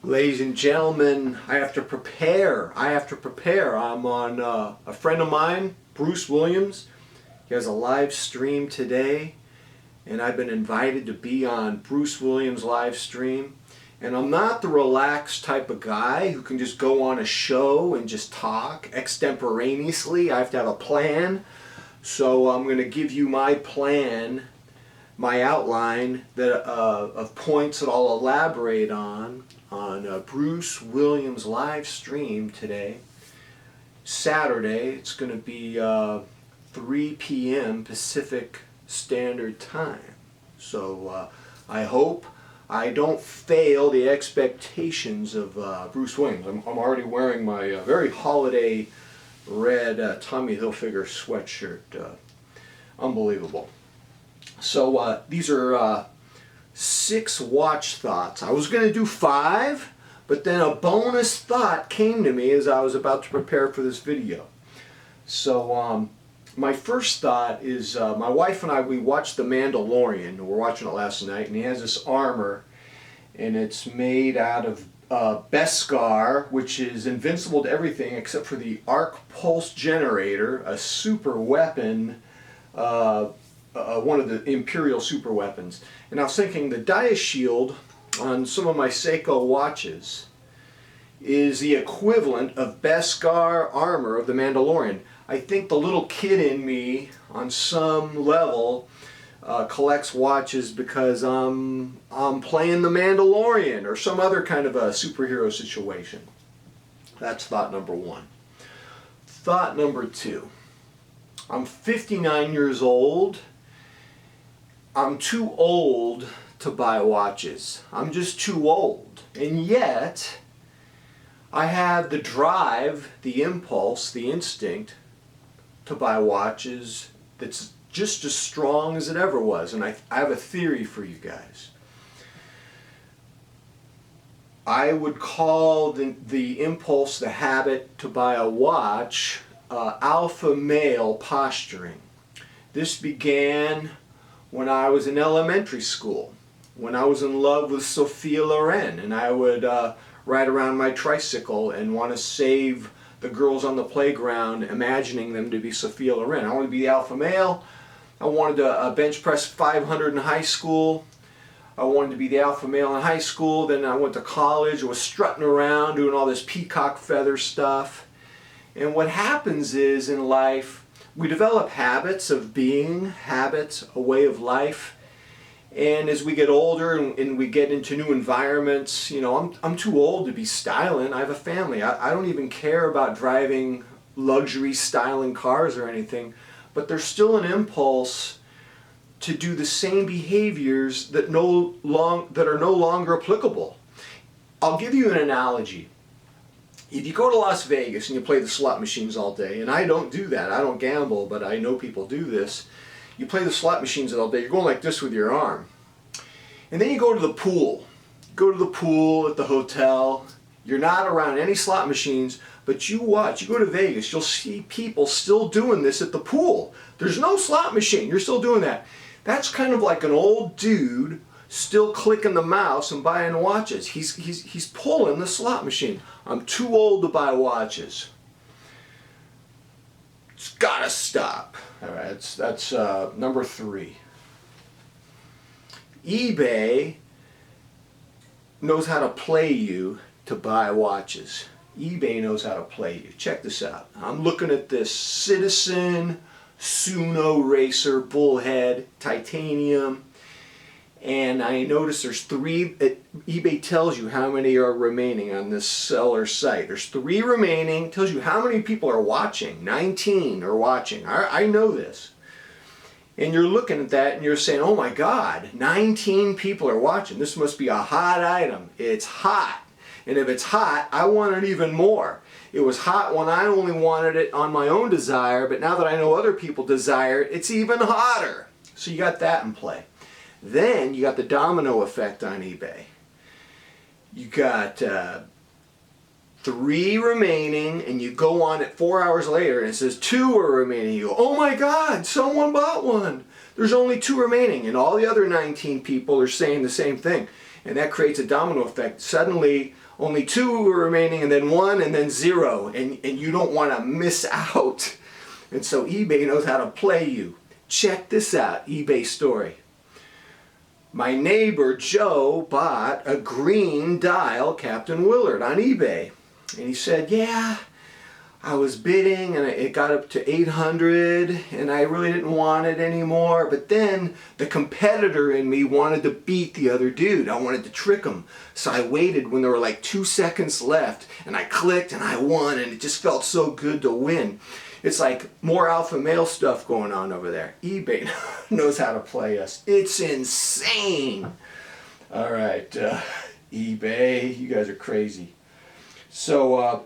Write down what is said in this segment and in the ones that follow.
Ladies and gentlemen, I have to prepare. I'm on a friend of mine, Bruce Williams. He has a live stream today, and I've been invited to be on Bruce Williams' live stream. And I'm not the relaxed type of guy who can just go on a show and just talk extemporaneously. I have to have a plan. So I'm going to give you my plan, my outline of points that I'll elaborate on Bruce Williams' live stream today, Saturday. It's going to be 3 p.m. Pacific Standard Time. So I hope I don't fail the expectations of Bruce Williams. I'm already wearing my very holiday red Tommy Hilfiger sweatshirt. Unbelievable. So these are 6 watch thoughts. I was going to do 5, but then a bonus thought came to me as I was about to prepare for this video. So my first thought is my wife and I, we watched The Mandalorian. We were watching it last night, and he has this armor, and it's made out of Beskar, which is invincible to everything except for the arc pulse generator, a super weapon, one of the Imperial super weapons. And I was thinking the Diashield on some of my Seiko watches is the equivalent of Beskar armor of the Mandalorian. I think the little kid in me, on some level, collects watches because I'm playing the Mandalorian or some other kind of a superhero situation. That's thought number 1. Thought number 2. I'm 59 years old. I'm too old to buy watches. I'm just too old. And yet, I have the drive, the impulse, the instinct to buy watches that's just as strong as it ever was. And I have a theory for you guys. I would call the impulse, the habit to buy a watch, alpha male posturing. This began when I was in elementary school, when I was in love with Sophia Loren, and I would ride around my tricycle and want to save the girls on the playground, imagining them to be Sophia Loren. I wanted to be the alpha male. I wanted to bench press 500 in high school. I wanted to be the alpha male in high school. Then I went to college. I was strutting around doing all this peacock feather stuff. And what happens is in life, we develop habits of being, habits, a way of life. And as we get older and we get into new environments, you know, I'm too old to be styling. I have a family. I don't even care about driving luxury styling cars or anything. But there's still an impulse to do the same behaviors that are no longer applicable. I'll give you an analogy. If you go to Las Vegas and you play the slot machines all day, and I don't do that, I don't gamble, but I know people do this. You play the slot machines all day, you're going like this with your arm. And then you go to the pool. Go to the pool at the hotel. You're not around any slot machines, but you watch. You go to Vegas, you'll see people still doing this at the pool. There's no slot machine, you're still doing that. That's kind of like an old dude still clicking the mouse and buying watches. He's pulling the slot machine. I'm too old to buy watches. It's gotta stop. All right, that's number 3. eBay knows how to play you to buy watches. eBay knows how to play you. Check this out. I'm looking at this Citizen Suno Racer Bullhead Titanium, and I notice there's 3. eBay tells you how many are remaining on this seller site. There's 3 remaining. Tells you how many people are watching. 19 are watching. I know this. And you're looking at that and you're saying, oh my God, 19 people are watching. This must be a hot item. It's hot. And if it's hot, I want it even more. It was hot when I only wanted it on my own desire, but now that I know other people desire it, it's even hotter. So you got that in play. Then you got the domino effect on eBay. You got 3 remaining, and you go on it 4 hours later and it says 2 are remaining. You go, oh my God, someone bought one. There's only 2 remaining, and all the other 19 people are saying the same thing. And that creates a domino effect. Suddenly, only 2 are remaining, and then 1, and then 0. And you don't want to miss out. And so eBay knows how to play you. Check this out, eBay story. My neighbor Joe bought a green dial Captain Willard on eBay. And he said, yeah, I was bidding and it got up to 800 and I really didn't want it anymore. But then the competitor in me wanted to beat the other dude. I wanted to trick him. So I waited when there were like 2 seconds left and I clicked and I won, and it just felt so good to win. It's like more alpha male stuff going on over there. eBay knows how to play us. It's insane. All right, eBay, you guys are crazy. So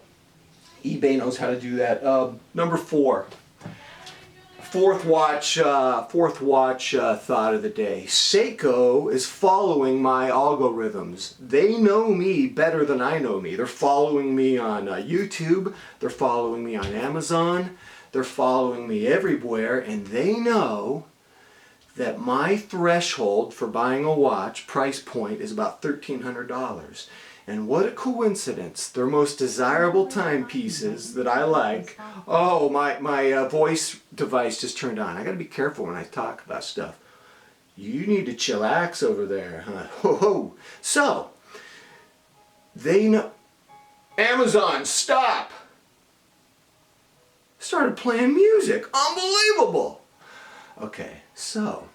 eBay knows how to do that. Number 4. Fourth watch thought of the day. Seiko is following my algorithms. They know me better than I know me. They're following me on YouTube. They're following me on Amazon. They're following me everywhere, and they know that my threshold for buying a watch price point is about $1,300. And what a coincidence. Their most desirable timepieces that I like. Oh, my voice device just turned on. I got to be careful when I talk about stuff. You need to chillax over there, huh? Ho ho. So, they know. Amazon, stop! Started playing music. Unbelievable! Okay, so,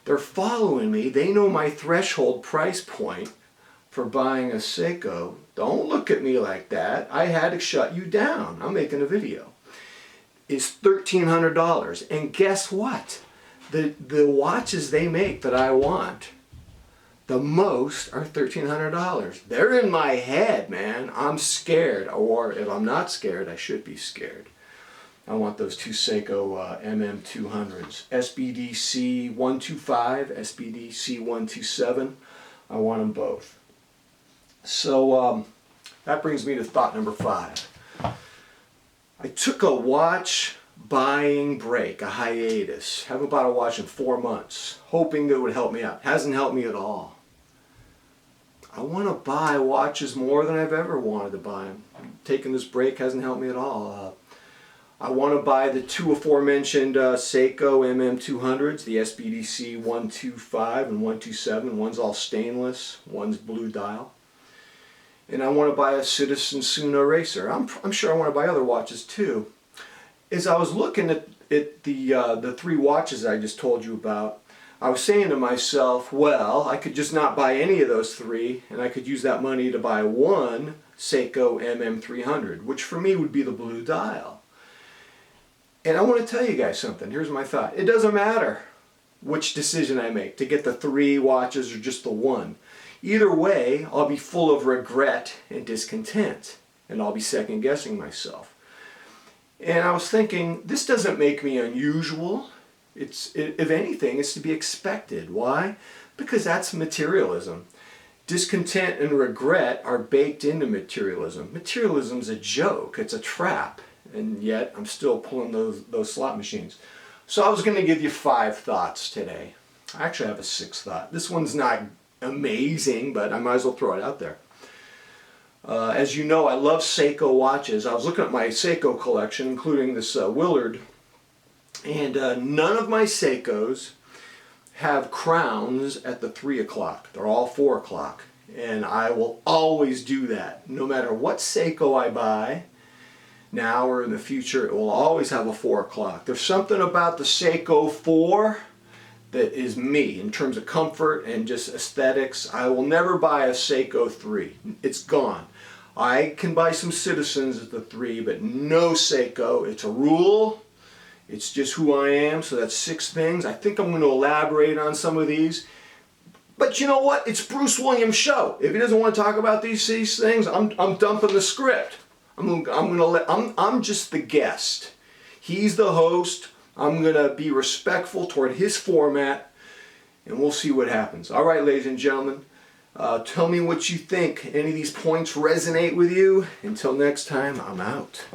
they're following me. They know my threshold price point for buying a Seiko. Don't look at me like that. I had to shut you down. I'm making a video. It's $1,300. And guess what? The watches they make that I want, the most are $1,300. They're in my head, man. I'm scared. Or if I'm not scared, I should be scared. I want those 2 Seiko MM200s. SBDC 125, SBDC 127. I want them both. So that brings me to thought number 5. I took a watch buying break, a hiatus. Haven't bought a watch in 4 months, hoping that it would help me out. Hasn't helped me at all. I want to buy watches more than I've ever wanted to buy them. Taking this break hasn't helped me at all. I want to buy the 2 aforementioned Seiko MM200s, the SBDC 125 and 127. One's all stainless, one's blue dial. And I want to buy a Citizen Suno Racer. I'm sure I want to buy other watches too. As I was looking at the 3 watches I just told you about, I was saying to myself, well, I could just not buy any of those 3, and I could use that money to buy one Seiko MM300, which for me would be the blue dial. And I want to tell you guys something. Here's my thought. It doesn't matter which decision I make, to get the 3 watches or just the 1. Either way, I'll be full of regret and discontent, and I'll be second guessing myself. And I was thinking, this doesn't make me unusual. If anything, it's to be expected. Why? Because that's materialism. Discontent and regret are baked into materialism. Materialism's a joke. It's a trap. And yet, I'm still pulling those slot machines. So I was going to give you 5 thoughts today. I actually have a 6th thought. This one's not amazing, but I might as well throw it out there. As you know, I love Seiko watches. I was looking at my Seiko collection, including this Willard, and none of my Seikos have crowns at the 3 o'clock. They're all 4 o'clock, and I will always do that. No matter what Seiko I buy, now or in the future, it will always have a 4 o'clock. There's something about the Seiko 4 that is me in terms of comfort and just aesthetics. I will never buy a Seiko 3. It's gone. I can buy some Citizens at the 3, but no Seiko. It's a rule. It's just who I am. So that's 6 things. I think I'm going to elaborate on some of these. But you know what? It's Bruce Williams' show. If he doesn't want to talk about these things, I'm dumping the script. I'm just the guest. He's the host. I'm going to be respectful toward his format, and we'll see what happens. All right, ladies and gentlemen, tell me what you think. Any of these points resonate with you? Until next time, I'm out.